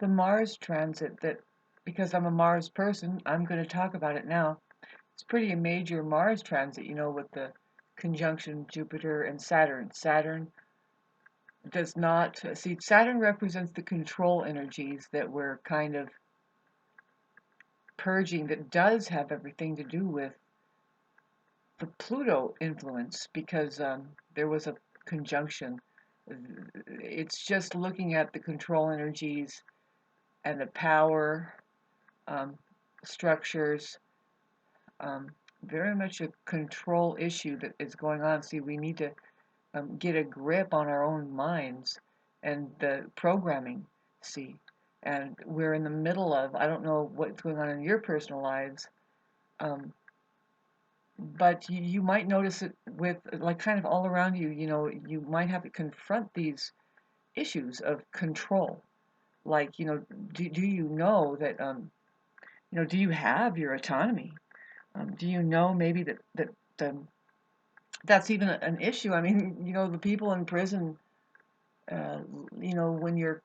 the Mars transit that, because I'm a Mars person, I'm going to talk about it now. It's pretty a major Mars transit, with the conjunction Jupiter and Saturn. Saturn does not see, Saturn represents the control energies that we're kind of purging, that does have everything to do with the Pluto influence, because there was a conjunction. It's just looking at the control energies and the power um, structures. Um, Very much a control issue that is going on. See, we need to get a grip on our own minds and the programming. See, and we're in the middle of, I don't know what's going on in your personal lives, um, but you might notice it with, like, kind of all around you. You might have to confront these issues of control. Like, do you know that, do you have your autonomy? Do you know maybe that um, that's even an issue? I mean, the people in prison, uh, when you're,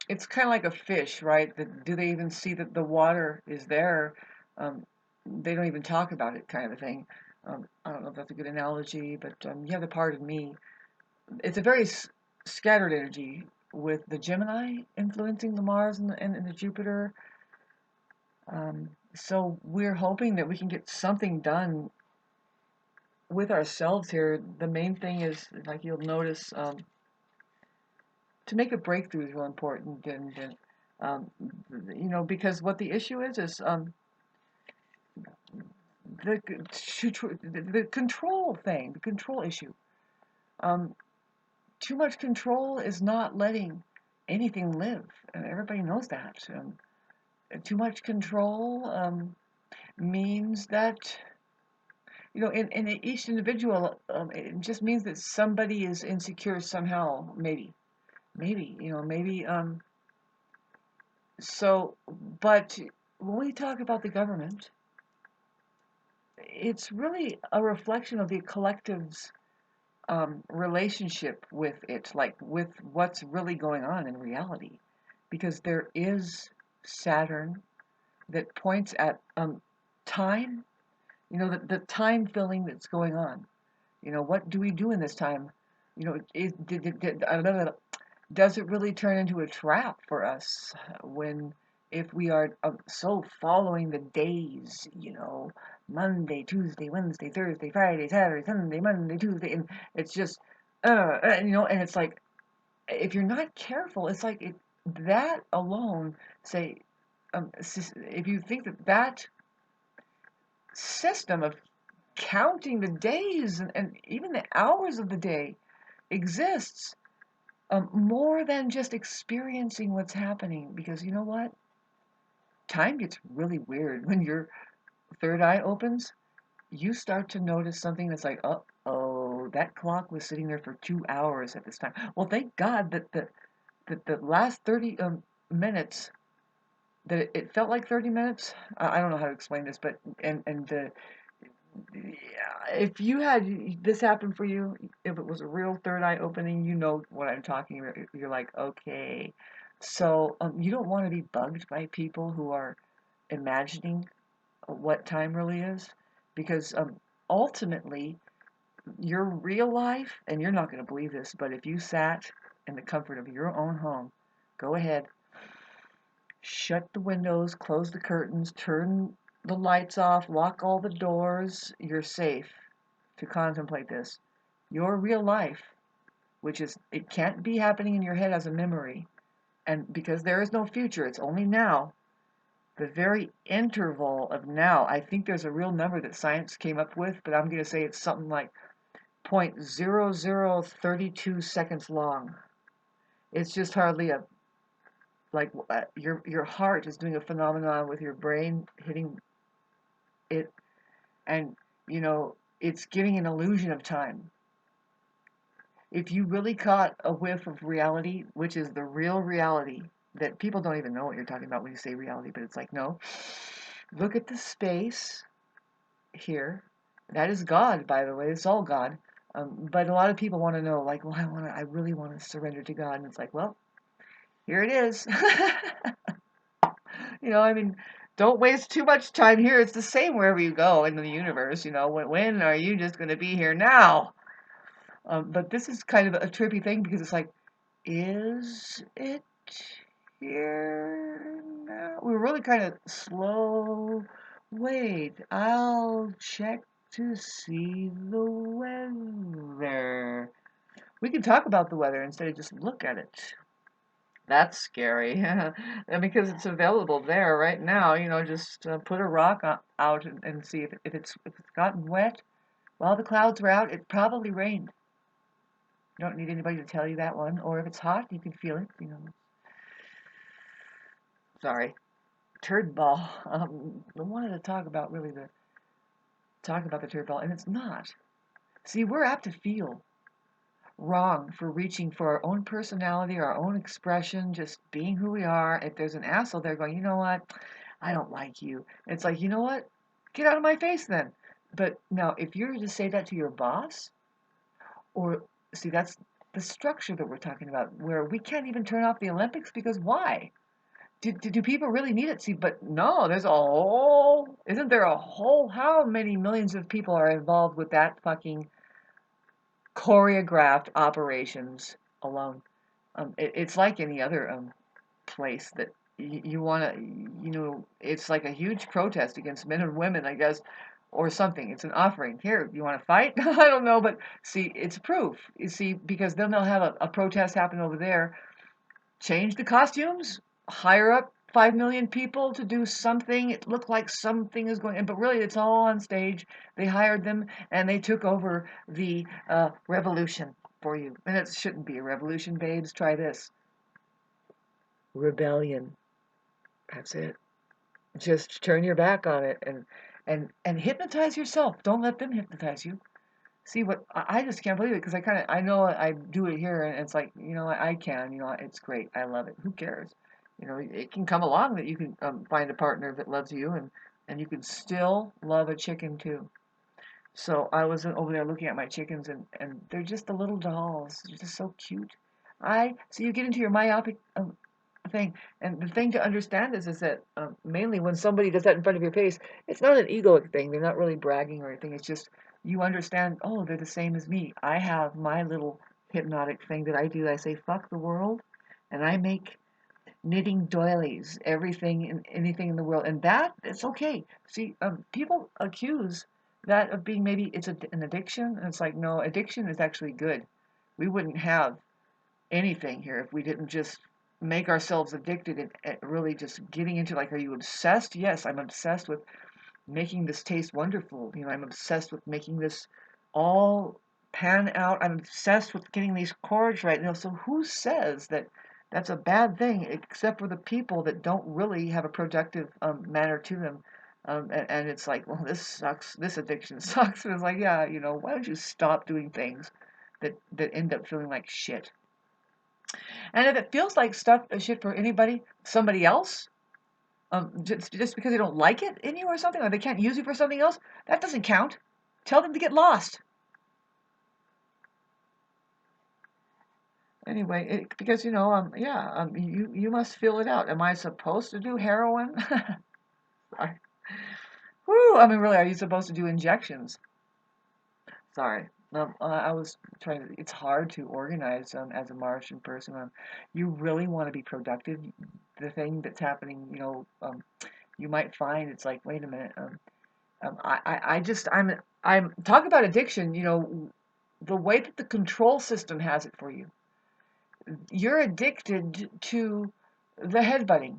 it's kind of like a fish, right? Do they even see that the water is there? Um, they don't even talk about it, kind of a thing. I don't know if that's a good analogy, but you have the part of me. It's a very scattered energy with the Gemini influencing the Mars and the Jupiter. So we're hoping that we can get something done with ourselves here. The main thing is, like you'll notice, to make a breakthrough is real important, and um, because what the issue is the the control thing, the control issue. Um, Too much control is not letting anything live, and everybody knows that. Too much control means that, in each individual, it just means that somebody is insecure somehow, maybe, maybe. So, but when we talk about the government, it's really a reflection of the collective's relationship with it, like with what's really going on in reality, because there is Saturn that points at time, the time filling that's going on. What do we do in this time? Does it really turn into a trap for us when, if we are so following the days, Monday, Tuesday, Wednesday, Thursday, Friday, Saturday, Sunday, Monday, Tuesday, and it's just, and it's like, if you're not careful, it's like that alone, say, if you think that system of counting the days and even the hours of the day exists, more than just experiencing what's happening. Because you know what? Time gets really weird when your third eye opens. You start to notice something that's like, oh, that clock was sitting there for 2 hours at this time. Well, thank God that the last 30 minutes, that it felt like 30 minutes. I don't know how to explain this, but and if you had this happen for you, if it was a real third eye opening, you know what I'm talking about. You're like, okay. So you don't want to be bugged by people who are imagining what time really is, because ultimately, your real life, and you're not going to believe this, but if you sat in the comfort of your own home, go ahead, shut the windows, close the curtains, turn the lights off, lock all the doors, you're safe to contemplate this. Your real life, which is, it can't be happening in your head as a memory, and because there is no future, it's only now. The very interval of now, I think there's a real number that science came up with, but I'm going to say it's something like 0.0032 seconds long. It's just hardly a, like, your heart is doing a phenomenon with your brain hitting it, and it's giving an illusion of time. If you really caught a whiff of reality, which is the real reality, that people don't even know what you're talking about when you say reality, but it's like, no, look at the space here. That is God, by the way. It's all God. But a lot of people want to know, like, well, I really want to surrender to God, and it's like, well, Here it is. I mean, don't waste too much time here. It's the same wherever you go in the universe. When are you just going to be here now? But this is kind of a trippy thing because it's like, is it here now? We're really kind of slow. Wait, I'll check to see the weather. We can talk about the weather instead of just look at it. That's scary. And because it's available there right now, just put a rock out and see if it's gotten wet. While the clouds were out, it probably rained. You don't need anybody to tell you that one. Or if it's hot, you can feel it. Sorry. Turd ball. I wanted to talk about the turd ball, and it's not. See, we're apt to feel wrong for reaching for our own personality, our own expression, just being who we are. If there's an asshole there going, you know what? I don't like you. It's like, you know what? Get out of my face then. But now, if you're to say that to your boss, or see, that's the structure that we're talking about, where we can't even turn off the Olympics because why? Do people really need it? See, but no, isn't there a whole, how many millions of people are involved with that fucking choreographed operations alone? It's like any other place that you want to, it's like a huge protest against men and women, I guess, or something. It's an offering. Here, you want to fight? I don't know, but see, it's proof. You see, because then they'll have a protest happen over there, change the costumes, hire up 5 million people to do something. It looked like something is going on, but really it's all on stage. They hired them and they took over the revolution for you. And it shouldn't be a revolution, babes. Try this. Rebellion. That's it. Just turn your back on it and hypnotize yourself. Don't let them hypnotize you. See what I just can't believe it because I know I do it here and it's like I can it's great, I love it. Who cares? It can come along that you can find a partner that loves you and you can still love a chicken too. So I was over there looking at my chickens and they're just the little dolls. They're just so cute. So you get into your myopic thing. And the thing to understand is that mainly when somebody does that in front of your face, it's not an egoic thing. They're not really bragging or anything. It's just you understand, oh, they're the same as me. I have my little hypnotic thing that I do. I say, fuck the world, and I make knitting doilies, everything and anything in the world. And that, it's okay. See, people accuse that of being maybe it's an addiction. And it's like, no, addiction is actually good. We wouldn't have anything here if we didn't just make ourselves addicted and really just getting into like, are you obsessed? Yes, I'm obsessed with making this taste wonderful. I'm obsessed with making this all pan out. I'm obsessed with getting these chords right. So who says that that's a bad thing except for the people that don't really have a productive manner to them? And it's like, well, this sucks. This addiction sucks. And it's like, yeah, why don't you stop doing things that end up feeling like shit? And if it feels like shit for somebody else, just because they don't like it in you or something, or they can't use you for something else, that doesn't count. Tell them to get lost. Anyway, because yeah, you must feel it out. Am I supposed to do heroin? Sorry. Whew, I mean, really, are you supposed to do injections? Sorry. I was trying to. It's hard to organize as a Martian person. You really want to be productive. The thing that's happening, you might find it's like, wait a minute. I'm talk about addiction. The way that the control system has it for you. You're addicted to the headbutting.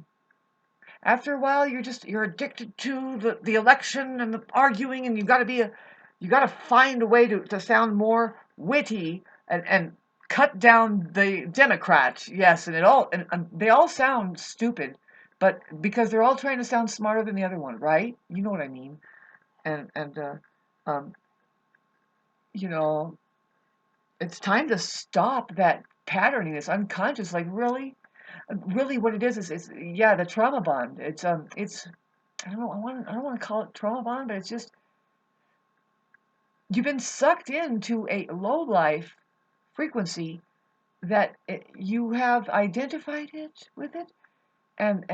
After a while, you're addicted to the election and the arguing, and you got to find a way to sound more witty and cut down the Democrat. Yes, and they all sound stupid, but because they're all trying to sound smarter than the other one, right? You know what I mean? And um, you know, it's time to stop that patterning, this unconscious. Like really, what it is yeah, the trauma bond. It's I don't know. I don't want to call it trauma bond, but it's just you've been sucked into a low life frequency that you have identified it with it, and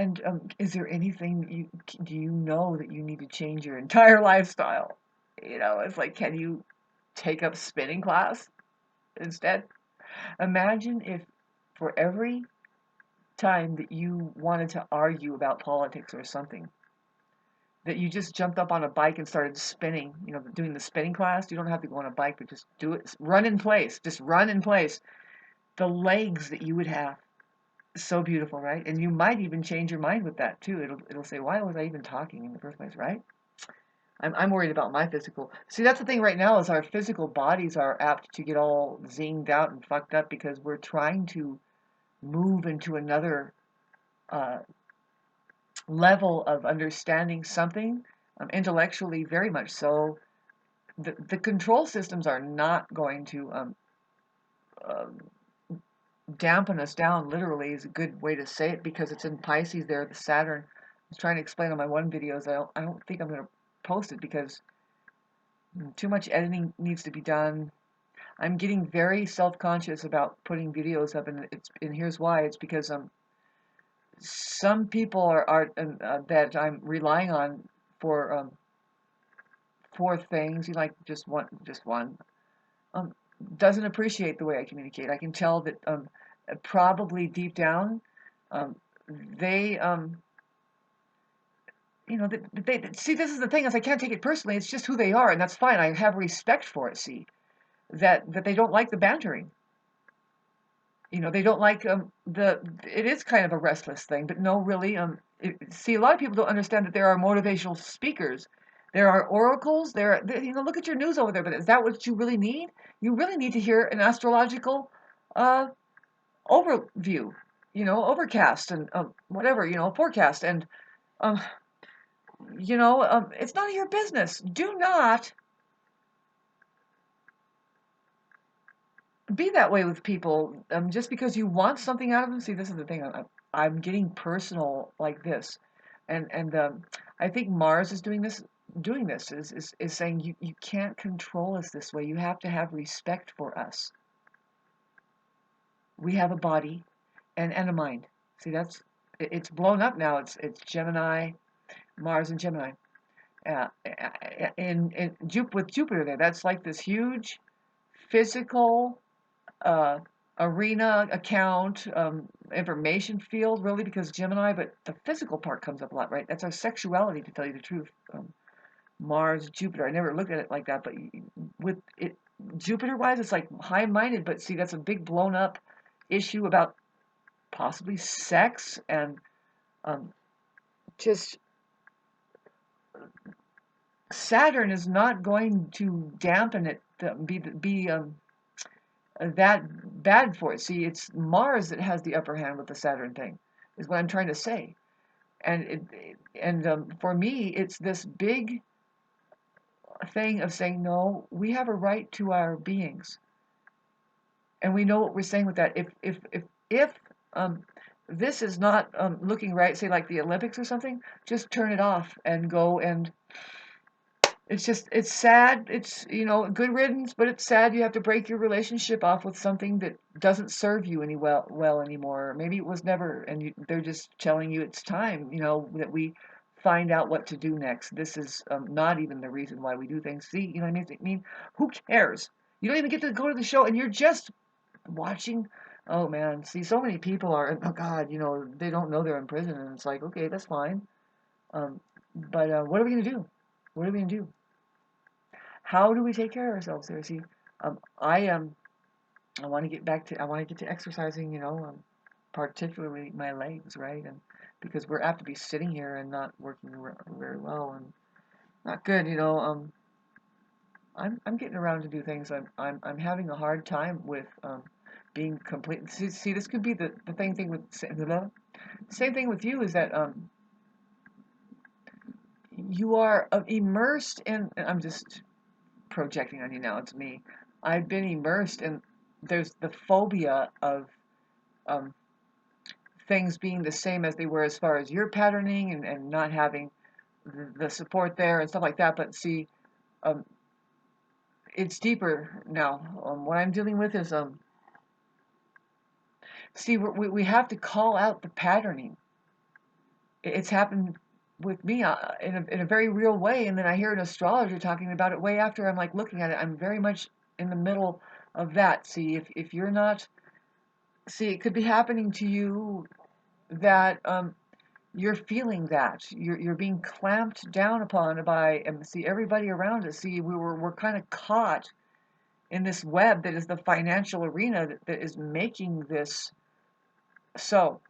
is there anything do you know that you need to change your entire lifestyle? It's like, can you take up spinning class instead? Imagine if for every time that you wanted to argue about politics or something, that you just jumped up on a bike and started spinning, doing the spinning class. You don't have to go on a bike, but just do it. Run in place. Just run in place. The legs that you would have. So beautiful, right? And you might even change your mind with that too. It'll say, why was I even talking in the first place, right? I'm worried about my physical. See, that's the thing right now is our physical bodies are apt to get all zinged out and fucked up because we're trying to move into another uh, level of understanding something, intellectually very much so. The control systems are not going to uh, dampen us down, literally, is a good way to say it, because it's in Pisces there, the Saturn. I was trying to explain on my one videos. I don't think I'm going to post it because too much editing needs to be done. I'm getting very self-conscious about putting videos up, and here's why. It's because some people are that I'm relying on for for things. You like just one um, doesn't appreciate the way I communicate. I can tell that probably deep down um, they they see, this is the thing, is I can't take it personally. It's just who they are, and that's fine. I have respect for it. See that they don't like the bantering. They don't like the. It is kind of a restless thing, but no, really. See, a lot of people don't understand that there are motivational speakers, there are oracles. Look at your news over there. But is that what you really need? You really need to hear an astrological uh, overview. Overcast and whatever. Forecast, and um, it's none of your business. Do not be that way with people just because you want something out of them. See, this is the thing. I'm getting personal like this, and I think Mars is doing this. Doing this is saying you can't control us this way. You have to have respect for us. We have a body and a mind. See, it's blown up now. It's Gemini, Mars and Gemini. With Jupiter there, that's like this huge physical uh, arena account information field, really, because Gemini, but the physical part comes up a lot, right? That's our sexuality, to tell you the truth. Mars, Jupiter. I never looked at it like that, but with it, Jupiter wise, it's like high minded, but see, that's a big blown up issue about possibly sex and um, just Saturn is not going to dampen it, be that bad for it. See, it's Mars that has the upper hand with the Saturn thing, is what I'm trying to say. And for me, it's this big thing of saying, no, we have a right to our beings, and we know what we're saying with that. If um, this is not looking right, say like the Olympics or something, just turn it off and go. And it's sad. It's, good riddance, but it's sad you have to break your relationship off with something that doesn't serve you well anymore. Maybe it was never, and they're just telling you it's time, that we find out what to do next. This is not even the reason why we do things. See, you know what I mean? Who cares? You don't even get to go to the show, and you're just watching. Oh man, see, so many people are, oh God, they don't know they're in prison, and it's like, okay, that's fine. But what are we gonna do? What are we gonna do? How do we take care of ourselves there? See, I am. I want to get back to. I want to get to exercising. Particularly my legs, right? And because we're apt to be sitting here and not working very well, and not good. I'm getting around to do things. I'm having a hard time with being complete. See, this could be the thing with the same thing with you, is that you are immersed in. I'm just projecting on you now. It's me. I've been immersed in. There's the phobia of um, things being the same as they were as far as your patterning, and not having the support there and stuff like that. But see, um, it's deeper now. What I'm dealing with is See, we have to call out the patterning. It's happened with me in a very real way, and then I hear an astrologer talking about it way after I'm like looking at it. I'm very much in the middle of that. See, if you're not, see, it could be happening to you that you're feeling that you're being clamped down upon by, and see, everybody around us. See, we're kind of caught in this web that is the financial arena that is making this so.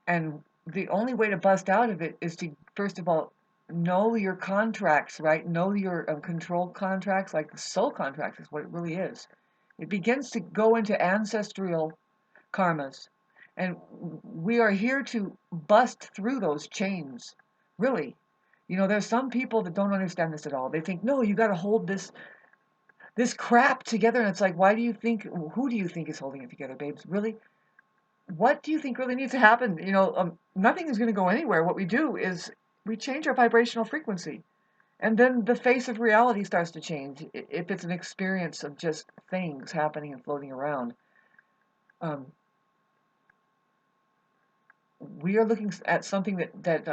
And the only way to bust out of it is to, first of all, know your contracts, right? Know your control contracts, like the soul contracts is what it really is. It begins to go into ancestral karmas. And we are here to bust through those chains, really. There's some people that don't understand this at all. They think, no, you got to hold this crap together. And it's like, who do you think is holding it together, babes? Really? What do you think really needs to happen? Nothing is going to go anywhere. What we do is we change our vibrational frequency, and then the face of reality starts to change. If it's an experience of just things happening and floating around, um, we are looking at something that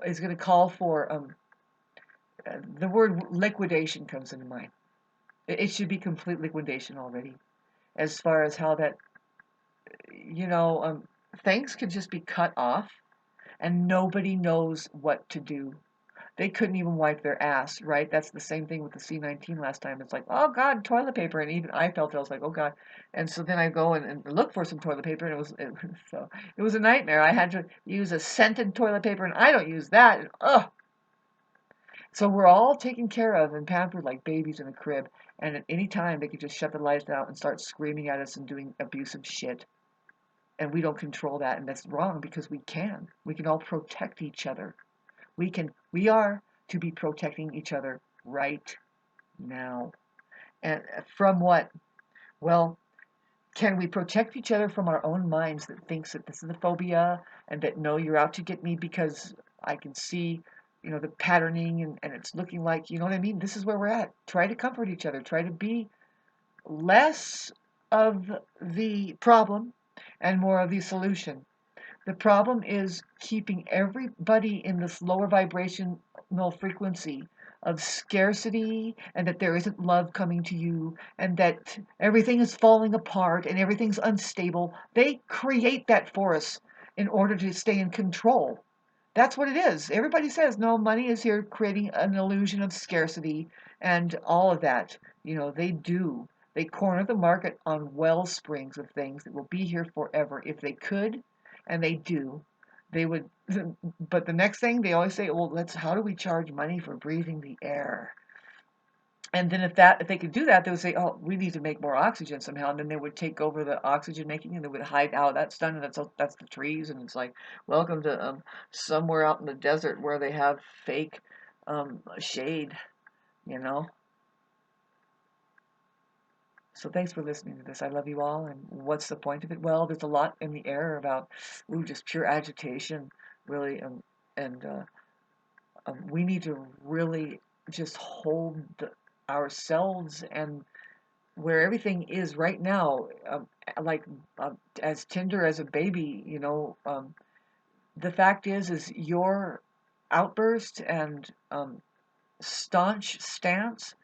is going to call for the word liquidation comes into mind. It should be complete liquidation already, as far as how that things could just be cut off and nobody knows what to do. They couldn't even wipe their ass, right? That's the same thing with the C-19 last time. It's like, oh God, toilet paper, and even I felt it. I was like, oh God, and so then I go and look for some toilet paper, and it was a nightmare. I had to use a scented toilet paper, and I don't use that. And, ugh. So we're all taken care of and pampered like babies in a crib, and at any time they could just shut the lights out and start screaming at us and doing abusive shit. And we don't control that, and that's wrong because we can. We can all protect each other. We are to be protecting each other right now. And from what? Well, can we protect each other from our own minds that thinks that this is a phobia and that no, you're out to get me because I can see, the patterning and it's looking like, you know what I mean? This is where we're at. Try to comfort each other. Try to be less of the problem and more of the solution. The problem is keeping everybody in this lower vibrational frequency of scarcity and that there isn't love coming to you and that everything is falling apart and everything's unstable. They create that for us in order to stay in control. That's what it is. Everybody says, no, money is here creating an illusion of scarcity and all of that. They do. They corner the market on well springs of things that will be here forever. If they could, and they do, they would. But the next thing they always say, well, how do we charge money for breathing the air? And then if they could do that, they would say, oh, we need to make more oxygen somehow. And then they would take over the oxygen making and they would hide out. That's done, and that's the trees. And it's like, welcome to somewhere out in the desert where they have fake shade, you know. So thanks for listening to this. I love you all. And what's the point of it? Well, there's a lot in the air about, just pure agitation, really. And we need to really just hold ourselves and where everything is right now, like as tender as a baby, the fact is your outburst and staunch stance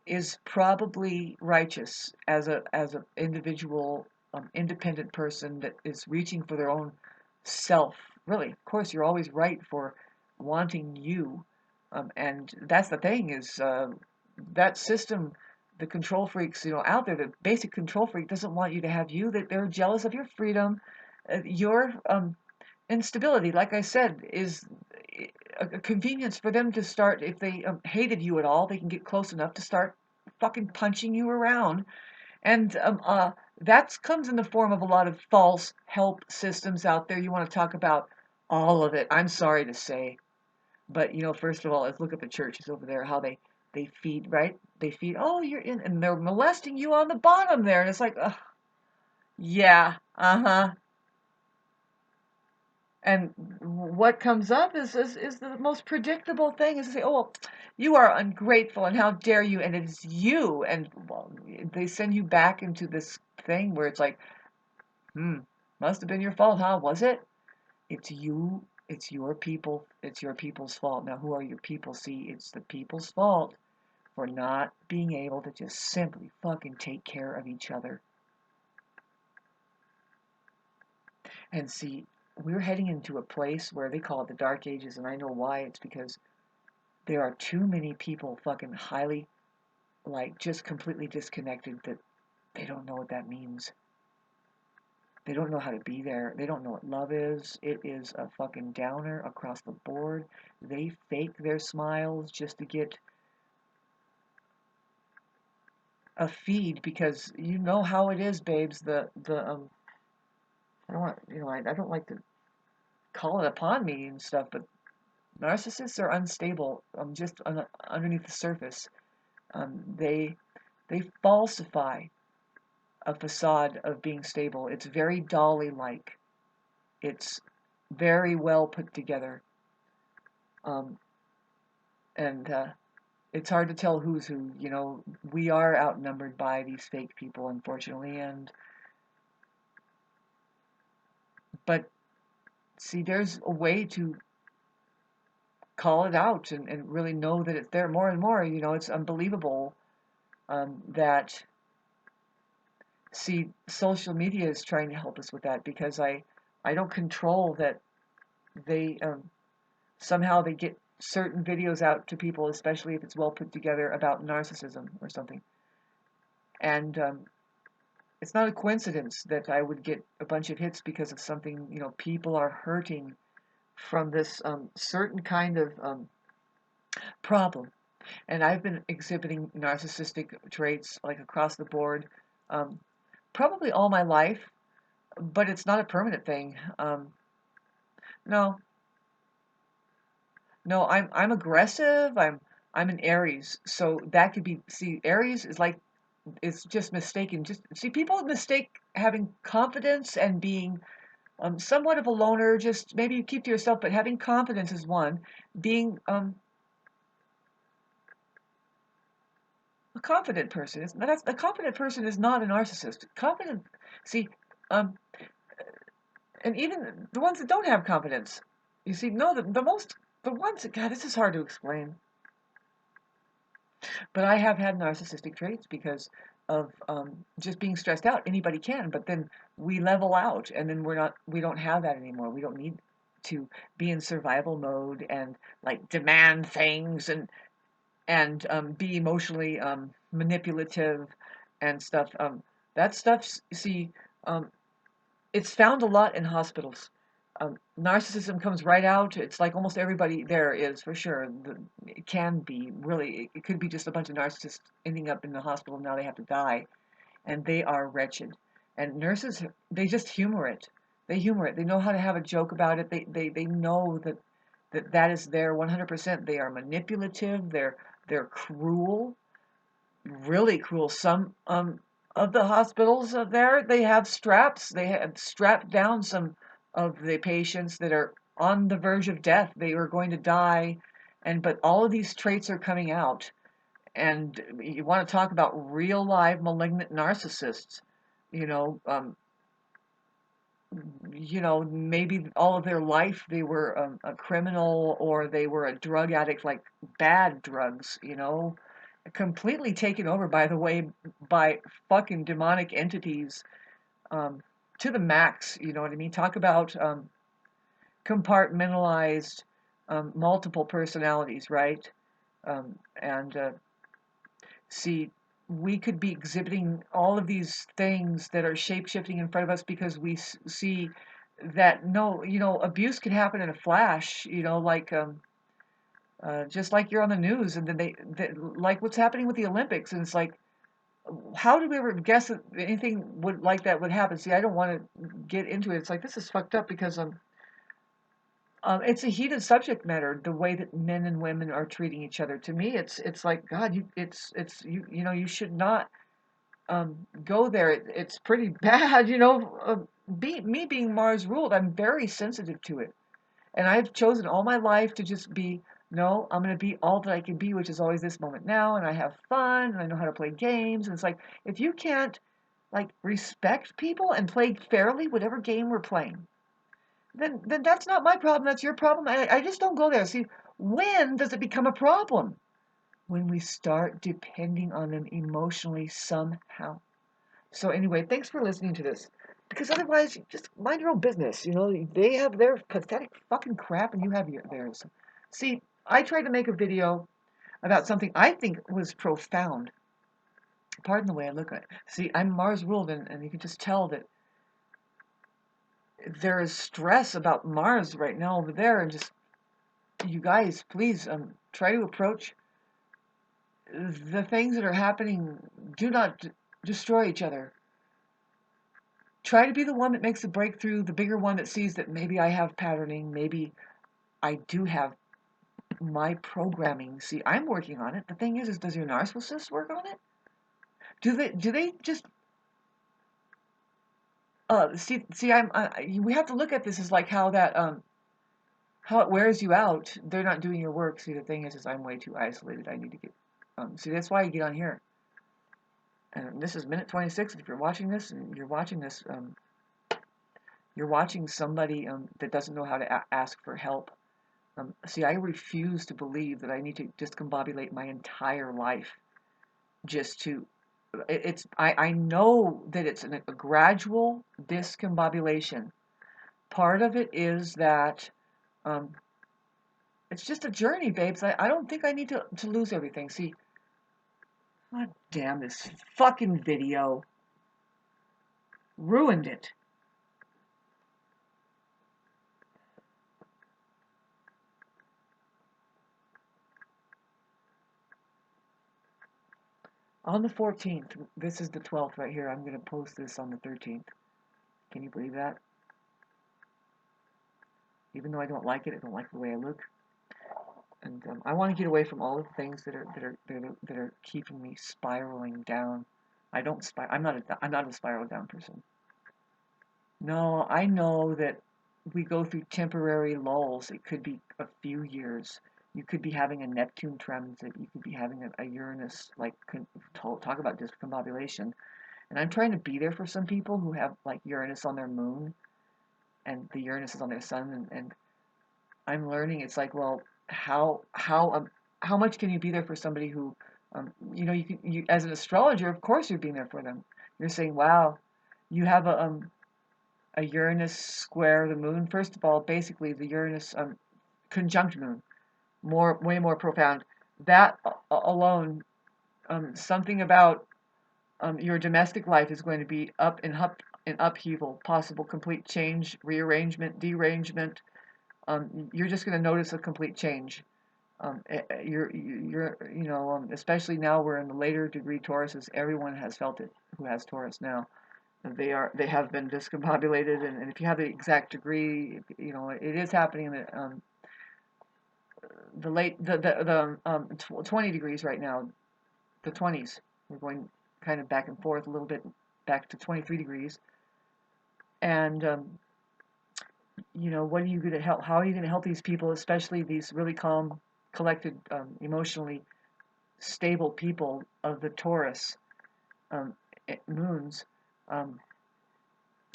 is probably righteous as a individual, independent person that is reaching for their own self. Really, of course, you're always right for wanting you, and that's the thing is that system, the control freaks, out there. The basic control freak doesn't want you to have you. That they're jealous of your freedom, your instability. Like I said, is a convenience for them to start. If they hated you at all, they can get close enough to start fucking punching you around, and that comes in the form of a lot of false help systems out there. You want to talk about all of it? I'm sorry to say. But first of all, let's look at the churches over there. How they feed, right? They feed. Oh, you're in, and they're molesting you on the bottom there, and it's like, yeah, uh-huh. And what comes up is the most predictable thing is to say, oh, well, you are ungrateful, and how dare you? And it's you, and well, they send you back into this thing where it's like, hmm. Must have been your fault, huh? Was it? It's you. It's your people. It's your people's fault. Now, who are your people? See, it's the people's fault for not being able to just simply fucking take care of each other. And see, we're heading into a place where they call it the Dark Ages, and I know why. It's because there are too many people fucking highly, like, just completely disconnected that they don't know what that means. They don't know how to be there. They don't know what love is. It is a fucking downer across the board. They fake their smiles just to get a feed because you know how it is, babes. I don't want, I don't like to call it upon me and stuff, but narcissists are unstable. Just underneath the surface, they falsify a facade of being stable. It's very Dolly-like. It's very well put together, um, and it's hard to tell who's who. We are outnumbered by these fake people, unfortunately, but see, there's a way to call it out and really know that it's there more and more. It's unbelievable that, see, social media is trying to help us with that because I don't control that they somehow they get certain videos out to people, especially if it's well put together about narcissism or something. And it's not a coincidence that I would get a bunch of hits because of something, people are hurting from this certain kind of problem. And I've been exhibiting narcissistic traits like across the board, um, probably all my life, but it's not a permanent thing. No, no, I'm aggressive. I'm an Aries, so that could be. See, Aries is like it's just mistaken. Just see, people mistake having confidence and being somewhat of a loner. Just maybe you keep to yourself, but having confidence is one. Being a confident person is that's a confident person is not a narcissist. Confident, see, um, and even the ones that don't have confidence, you see, no, the ones that God, this is hard to explain. But I have had narcissistic traits because of just being stressed out. Anybody can, but then we level out, and then we don't have that anymore. We don't need to be in survival mode and like demand things and be emotionally manipulative and stuff. That stuff, see, um, it's found a lot in hospitals. Narcissism comes right out. It's like almost everybody there is for sure. It can be really. It could be just a bunch of narcissists ending up in the hospital. Now they have to die, and they are wretched. And nurses, they just humor it. They humor it. They know how to have a joke about it. They know that is there 100%. They are manipulative. They're cruel, really cruel. Some of the hospitals there, they have straps. They have strapped down some of the patients that are on the verge of death. They are going to die, but all of these traits are coming out. And you want to talk about real live malignant narcissists, you know, um, maybe all of their life they were a criminal or they were a drug addict, like bad drugs, completely taken over, by the way, by fucking demonic entities um, to the max. You know what I mean? Talk about compartmentalized multiple personalities, right? And see, we could be exhibiting all of these things that are shape shifting in front of us because we see that no, abuse can happen in a flash, like just like you're on the news, and then like what's happening with the Olympics, and it's like, how did we ever guess that anything would like that would happen? See, I don't want to get into it. It's like this is fucked up because it's a heated subject matter. The way that men and women are treating each other. To me, it's like God. You should not go there. It's pretty bad. Me being Mars ruled, I'm very sensitive to it. And I've chosen all my life to just be, no, I'm going to be all that I can be, which is always this moment now. And I have fun and I know how to play games. And it's like, if you can't like respect people and play fairly whatever game we're playing, then that's not my problem. That's your problem. I just don't go there. See, when does it become a problem? When we start depending on them emotionally somehow. So anyway, thanks for listening to this. Because otherwise, you just mind your own business. You know, they have their pathetic fucking crap, and you have theirs. See, I tried to make a video about something I think was profound. Pardon the way I look at it. See, I'm Mars ruled, and you can just tell that there is stress about Mars right now over there, and just you guys, please try to approach the things that are happening. Do not destroy each other. Try to be the one that makes the breakthrough, the bigger one that sees that maybe I have patterning, maybe I do have my programming. See, I'm working on it. The thing is does your narcissist work on it? Do they just see I'm we have to look at this as like how that how it wears you out. They're not doing your work. See, the thing is I'm way too isolated. I need to get see, that's why you get on here. And this is minute 26. If you're watching this and you're watching somebody that doesn't know how to ask for help. See, I refuse to believe that I need to discombobulate my entire life just to. I know that it's a gradual discombobulation. Part of it is that um, it's just a journey, babes. I don't think I need to lose everything. See, god damn this fucking video ruined it. On the 14th, this is the 12th right here. I'm going to post this on the 13th. Can you believe that? Even though I don't like it, I don't like the way I look, and I want to get away from all of the things that are keeping me spiraling down. I don't I'm not a spiral down person. No, I know that we go through temporary lulls. It could be a few years. You could be having a Neptune transit. You could be having a Uranus, like, talk about discombobulation. And I'm trying to be there for some people who have, like, Uranus on their moon and the Uranus is on their sun. And I'm learning it's like, well, how much can you be there for somebody who, you as an astrologer, of course you're being there for them. You're saying, wow, you have a Uranus square the moon. First of all, basically the Uranus conjunct moon, way more profound. That alone, something about your domestic life is going to be in upheaval, possible complete change, rearrangement, derangement. You're just going to notice a complete change. Especially now we're in the later degree Tauruses. Everyone has felt it who has Taurus now. They have been discombobulated, and if you have the exact degree, it is happening in the late the 20 degrees right now, the 20s. We're going kind of back and forth a little bit, back to 23 degrees, and what are you going to help? How are you going to help these people, especially these really calm, collected, emotionally stable people of the Taurus moons, um,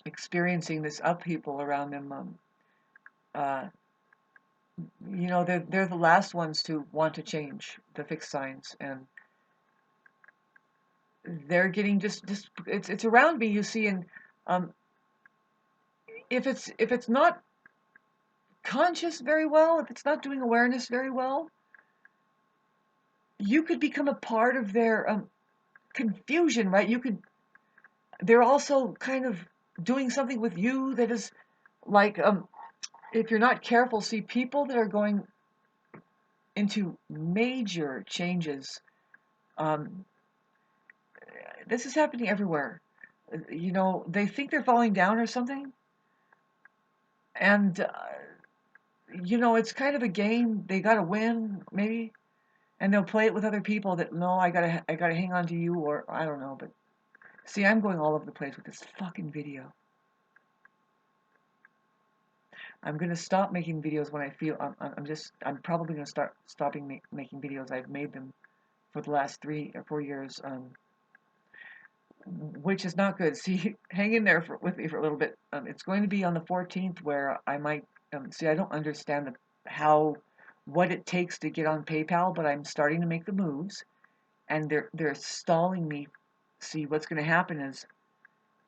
experiencing this upheaval around them? Uh, they're the last ones to want to change the fixed signs, and they're getting just it's around me. You see, and um, if it's not conscious very well, if it's not doing awareness very well, you could become a part of their confusion, right? They're also kind of doing something with you that is like, if you're not careful, see, people that are going into major changes, this is happening everywhere. They think they're falling down or something, and it's kind of a game. They gotta win, maybe, and they'll play it with other people that, no, I gotta hang on to you, or I don't know. But see, I'm going all over the place with this fucking video. I'm gonna stop making videos when I feel I'm probably gonna start stopping making videos. I've made them for the last 3 or 4 years which is not good. See, hang in there with me for a little bit. It's going to be on the 14th where I might see. I don't understand what it takes to get on PayPal, but I'm starting to make the moves, and they're stalling me. See, what's going to happen is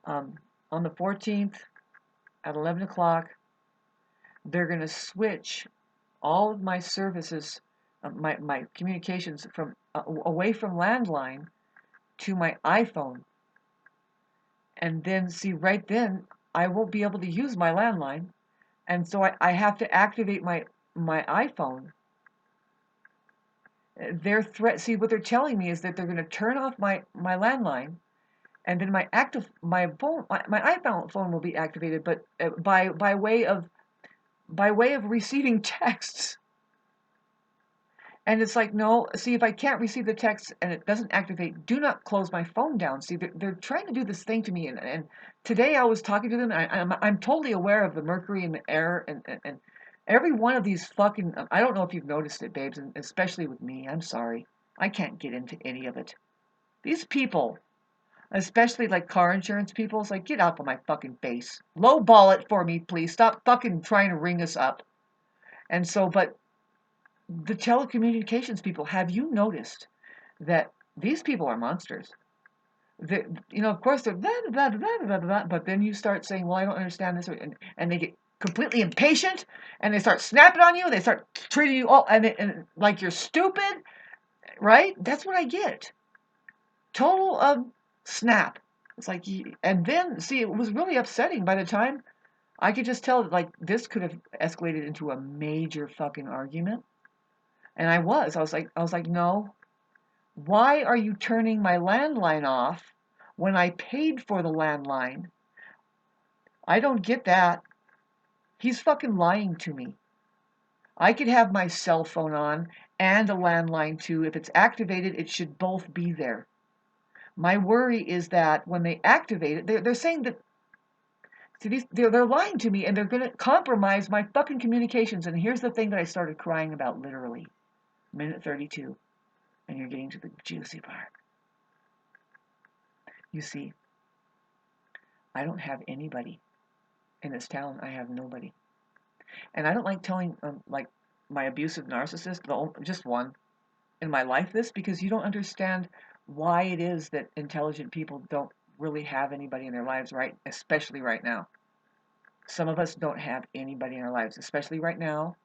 um, on the 14th at 11 o'clock, they're going to switch all of my services, my communications from away from landline to my iPhone. And then, see, right then, I won't be able to use my landline. And so I have to activate my iPhone. See, what they're telling me is that they're going to turn off my landline, and then my phone, my iPhone phone will be activated, but by way of receiving texts. And it's like, no, see, if I can't receive the text and it doesn't activate, do not close my phone down. See, they're trying to do this thing to me. And today I was talking to them, and I'm totally aware of the mercury and the air, and every one of these fucking, I don't know if you've noticed it, babes, and especially with me. I'm sorry. I can't get into any of it. These people, especially like car insurance people, it's like, get out of my fucking face. Lowball it for me, please. Stop fucking trying to ring us up. And so, but the telecommunications people, have you noticed that these people are monsters? Of course they're blah, blah, blah, blah, blah, blah, but then you start saying, well, I don't understand this, and they get completely impatient, and they start snapping on you, and they start treating you all and like you're stupid, right? That's what I get. Total snap. It's like, and then see, it was really upsetting. By the time I could just tell that like this could have escalated into a major fucking argument. And I was like, no, why are you turning my landline off when I paid for the landline? I don't get that. He's fucking lying to me. I could have my cell phone on and a landline too. If it's activated, it should both be there. My worry is that when they activate it, they're saying that, see, they're lying to me, and they're going to compromise my fucking communications. And here's the thing that I started crying about literally. Minute 32. And you're getting to the juicy part. You see, I don't have anybody in this town. I have nobody, and I don't like telling like my abusive narcissist, just one in my life, this, because you don't understand why it is that intelligent people don't really have anybody in their lives, right? Especially right now. Some of us don't have anybody in our lives, especially right now.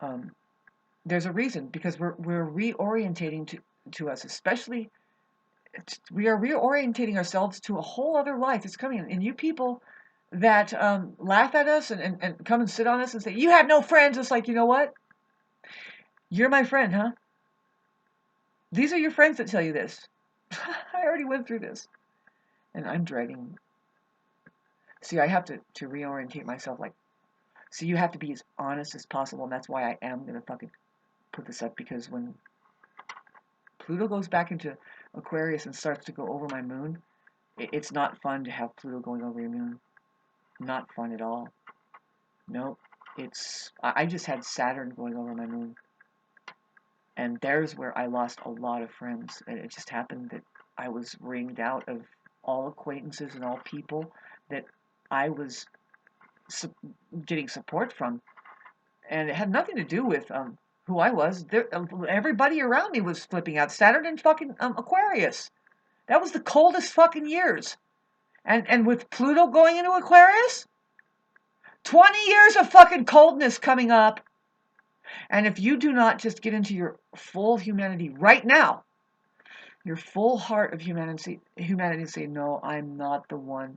Um, there's a reason, because we're reorientating to us, especially we are reorientating ourselves to a whole other life that's coming. And you people that laugh at us and come and sit on us and say, you have no friends. It's like, you know what? You're my friend, huh? These are your friends that tell you this. I already went through this. And I'm dreading. See, I have to reorientate myself. Like, see, you have to be as honest as possible. And that's why I am going to fucking put this up. Because when Pluto goes back into Aquarius and starts to go over my moon, it's not fun to have Pluto going over your moon. Not fun at all. Nope. I just had Saturn going over my moon. And there's where I lost a lot of friends. And it just happened that I was ringed out of all acquaintances and all people that I was getting support from. And it had nothing to do with who I was. Everybody around me was flipping out. Saturn and fucking Aquarius. That was the coldest fucking years. And with Pluto going into Aquarius, 20 years of fucking coldness coming up. And if you do not just get into your full humanity right now, your full heart of humanity and say, no, I'm not the one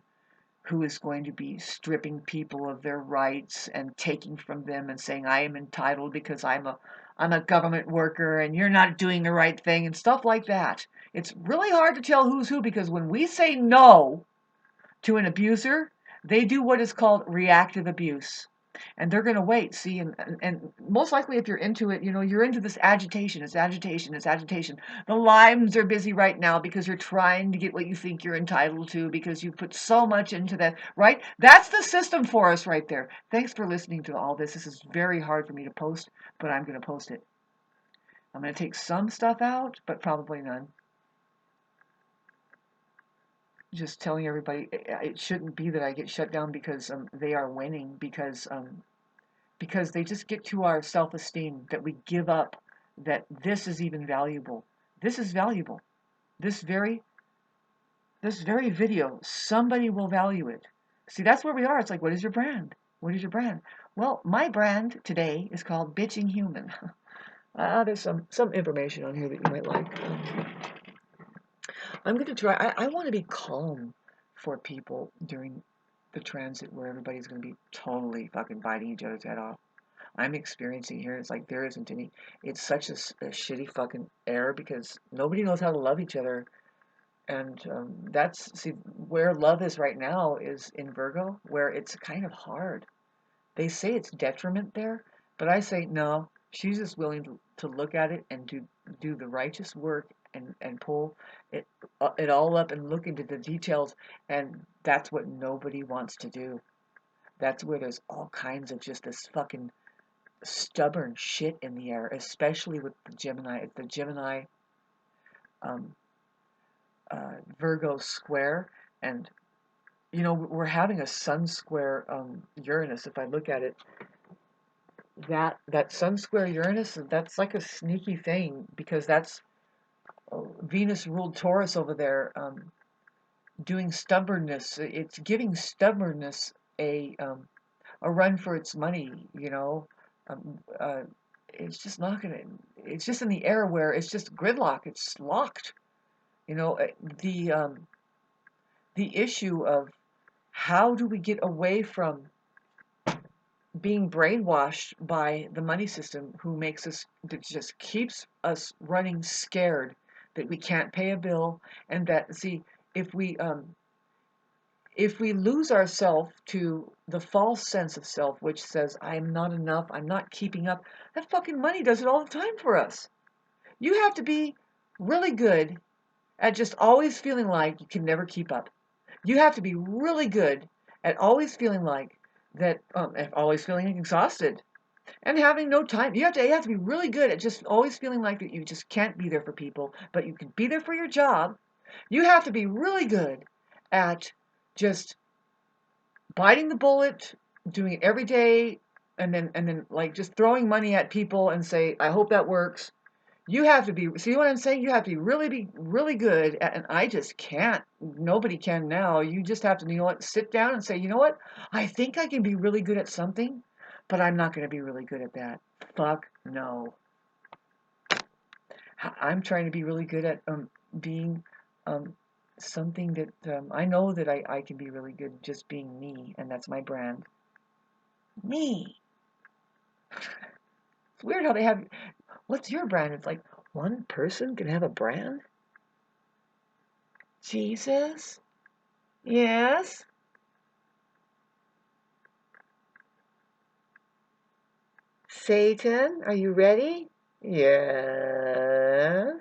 who is going to be stripping people of their rights and taking from them and saying I am entitled because I'm a government worker and you're not doing the right thing and stuff like that. It's really hard to tell who's who, because when we say no to an abuser, they do what is called reactive abuse. And they're going to wait, see, and most likely if you're into it, you're into this agitation. It's agitation. It's agitation. The lines are busy right now because you're trying to get what you think you're entitled to because you put so much into that, right? That's the system for us right there. Thanks for listening to all this. This is very hard for me to post, but I'm going to post it. I'm going to take some stuff out, but probably none. just telling everybody it shouldn't be that I get shut down because they are winning, because they just get to our self-esteem, that we give up that this is even valuable. This is valuable. This very this very video, somebody will value it. See, that's where we are. It's like, what is your brand? What is your brand? Well, my brand today is called Bitching Human. There's some information on here that you might like. I'm going to try. I want to be calm for people during the transit where everybody's going to be totally fucking biting each other's head off. I'm experiencing here. It's like there isn't any. It's such a shitty fucking air because nobody knows how to love each other. And see where love is right now is in Virgo, where it's kind of hard. They say it's detriment there, but I say no. She's just willing to look at it and do the righteous work and pull it all up and look into the details, and that's what nobody wants to do. That's where there's all kinds of just this fucking stubborn shit in the air, especially with the Gemini. The Gemini um, Virgo square, and we're having a Sun square Uranus. If I look at it, that Sun square Uranus, that's like a sneaky thing because that's Venus ruled Taurus over there, doing stubbornness. It's giving stubbornness a run for its money. Um, uh, it's just not gonna. It's just in the air where it's just gridlock. It's locked. You know, the issue of how do we get away from being brainwashed by the money system who makes us, that just keeps us running scared that we can't pay a bill, and that, see, if we lose ourselves to the false sense of self which says I'm not enough, I'm not keeping up, that fucking money does it all the time for us. You have to be really good at just always feeling like you can never keep up. You have to be really good at always feeling like that, always feeling exhausted and having no time. You have to be really good at just always feeling like that you just can't be there for people, but you can be there for your job. You have to be really good at just biting the bullet, doing it every day, and then like just throwing money at people and say, I hope that works. You have to see what I'm saying? You have to be really good at, and I just can't. Nobody can now. You just have to, sit down and say, you know what? I think I can be really good at something, but I'm not going to be really good at that. Fuck no. I'm trying to be really good at being um, something that I know that I can be really good just being me, and that's my brand. Me. It's weird how they have, what's your brand? It's like one person can have a brand? Jesus? Yes? Satan, are you ready? Yes.